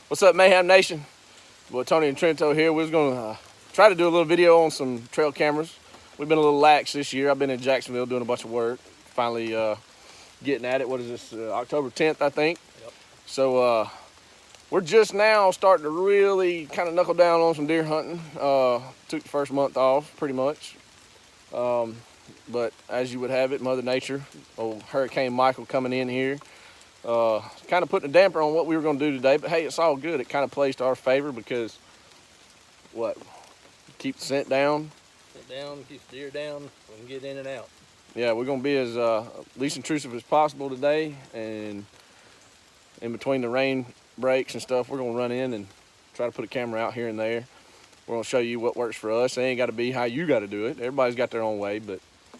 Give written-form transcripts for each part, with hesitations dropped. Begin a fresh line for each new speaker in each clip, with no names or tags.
What's up, Mayhem Nation? Boy, Tony and Trento here. We're gonna try to do a little video on some trail cameras. We've been a little lax this year. I've been in Jacksonville doing a bunch of work. Finally getting at it. What is this, October 10th, I think?
Yep.
So we're just now starting to really kind of knuckle down on some deer hunting. Took the first month off, pretty much. But as you would have it, Mother Nature, old Hurricane Michael coming in here, kind of putting a damper on what we were going to do today. But hey, it's all good. It kind of plays to our favor because keep the scent down.
Sit down, keep the deer down, we can get in and out.
Yeah, we're going to be as least intrusive as possible today, and in between the rain breaks and stuff, we're going to run in and try to put a camera out here and there. We're going to show you what works for us. It ain't got to be how you got to do it. Everybody's got their own way, but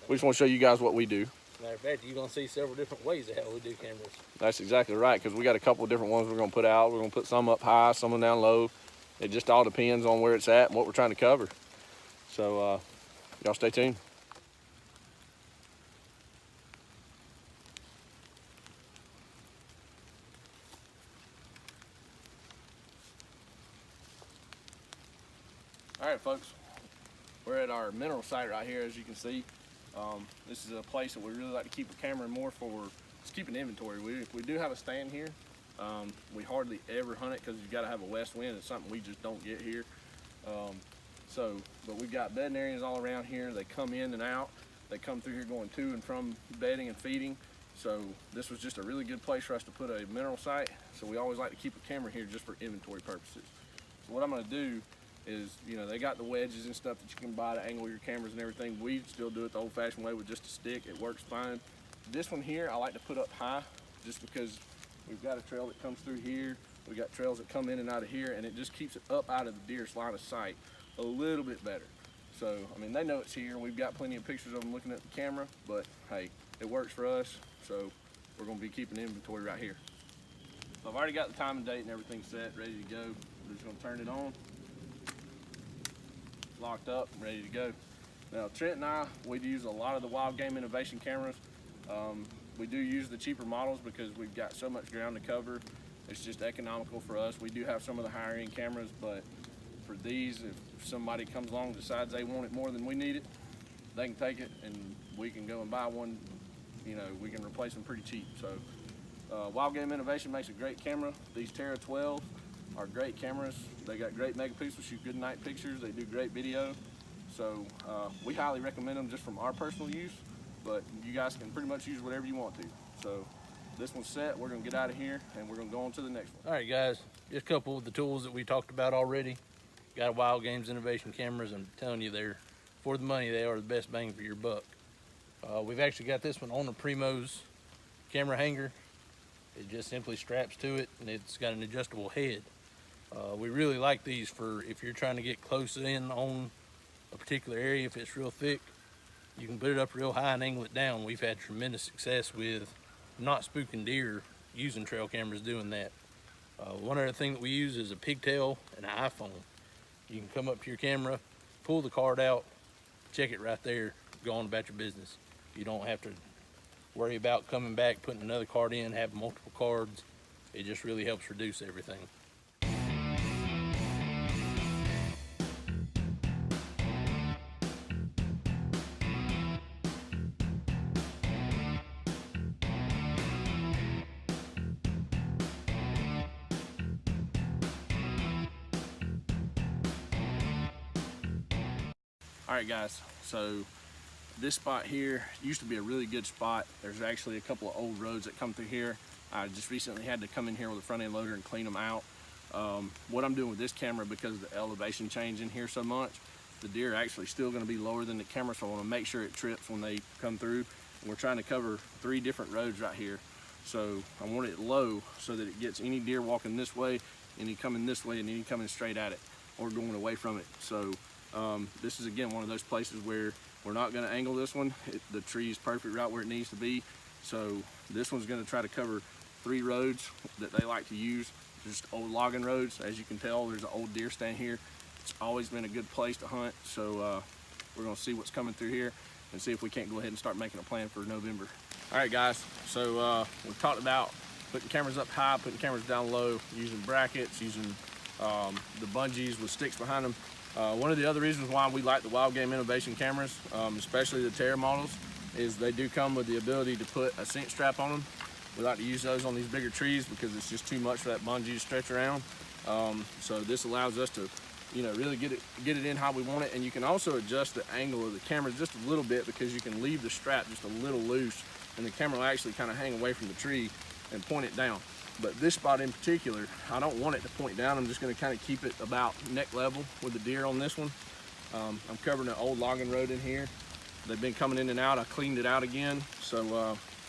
we just want to show you guys what we do.
Matter of fact, you're going to see several different ways of how we do cameras.
That's exactly right, because we got a couple of different ones we're going to put out. We're going to put some up high, some down low. It just all depends on where it's at and what we're trying to cover. So y'all stay tuned. All right, folks, we're at our mineral site right here, as you can see. This is a place that we really like to keep a camera more for just keeping inventory. We do have a stand here. We hardly ever hunt it because you've got to have a west wind. It's something we just don't get here. But we've got bedding areas all around here. They come in and out. They come through here going to and from bedding and feeding. So this was just a really good place for us to put a mineral site. So we always like to keep a camera here just for inventory purposes. So what I'm going to do is, they got the wedges and stuff that you can buy to angle your cameras and everything. We still do it the old-fashioned way with just a stick. It works fine. This one here, I like to put up high just because we've got a trail that comes through here. We got trails that come in and out of here, and it just keeps it up out of the deer's line of sight a little bit better. So, I mean, they know it's here. We've got plenty of pictures of them looking at the camera, but hey, it works for us. So we're gonna be keeping inventory right here. So I've already got the time and date and everything set, ready to go. We're just gonna turn it on. Locked up, ready to go. Now, Trent and I, we use a lot of the Wild Game Innovation cameras. We do use the cheaper models because we've got so much ground to cover. It's just economical for us. We do have some of the higher end cameras, but for these, if somebody comes along and decides they want it more than we need it, they can take it and we can go and buy one. We can replace them pretty cheap. So Wild Game Innovation makes a great camera. These Terra 12 are great cameras. They got great megapixels, shoot good night pictures. They do great video. So we highly recommend them just from our personal use, but you guys can pretty much use whatever you want to. So this one's set. We're gonna get out of here and we're gonna go on to the next one.
All right, guys, just a couple of the tools that we talked about already. Got Wild Games Innovation cameras. I'm telling you, they're, for the money, they are the best bang for your buck. We've actually got this one on the Primo's camera hanger. It just simply straps to it, and it's got an adjustable head. We really like these for if you're trying to get close in on a particular area. If it's real thick, you can put it up real high and angle it down. We've had tremendous success with not spooking deer using trail cameras doing that. One other thing that we use is a pigtail and an iPhone. You can come up to your camera, pull the card out, check it right there, go on about your business. You don't have to worry about coming back, putting another card in, having multiple cards. It just really helps reduce everything.
All right, guys, so this spot here used to be a really good spot. There's actually a couple of old roads that come through here. I just recently had to come in here with a front end loader and clean them out. What I'm doing with this camera, because of the elevation change in here so much, the deer are actually still going to be lower than the camera, so I want to make sure it trips when they come through. And we're trying to cover 3 different roads right here. So I want it low so that it gets any deer walking this way, any coming this way, and any coming straight at it or going away from it. So this is, again, one of those places where we're not going to angle this one. The tree is perfect right where it needs to be. So this one's going to try to cover 3 roads that they like to use, just old logging roads. As you can tell, there's an old deer stand here. It's always been a good place to hunt. So we're going to see what's coming through here and see if we can't go ahead and start making a plan for November. All right, guys, so we talked about putting cameras up high, putting cameras down low, using brackets, using the bungees with sticks behind them. One of the other reasons why we like the Wild Game Innovation cameras, especially the Terra models, is they do come with the ability to put a cinch strap on them. We like to use those on these bigger trees because it's just too much for that bungee to stretch around. So this allows us to, really get it in how we want it. And you can also adjust the angle of the camera just a little bit because you can leave the strap just a little loose and the camera will actually kind of hang away from the tree and point it down. But this spot in particular, I don't want it to point down. I'm just going to kind of keep it about neck level with the deer on this one. I'm covering an old logging road in here. They've been coming in and out. I cleaned it out again. So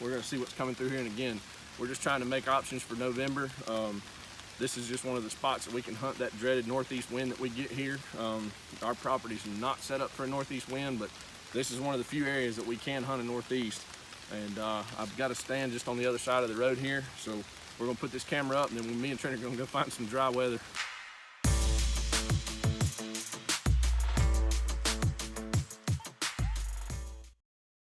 we're going to see what's coming through here. And again, we're just trying to make options for November. This is just one of the spots that we can hunt that dreaded northeast wind that we get here. Our property's not set up for a northeast wind, but this is one of the few areas that we can hunt a northeast. And I've got a stand just on the other side of the road here. So we're gonna put this camera up and then me and Trent are gonna go find some dry weather.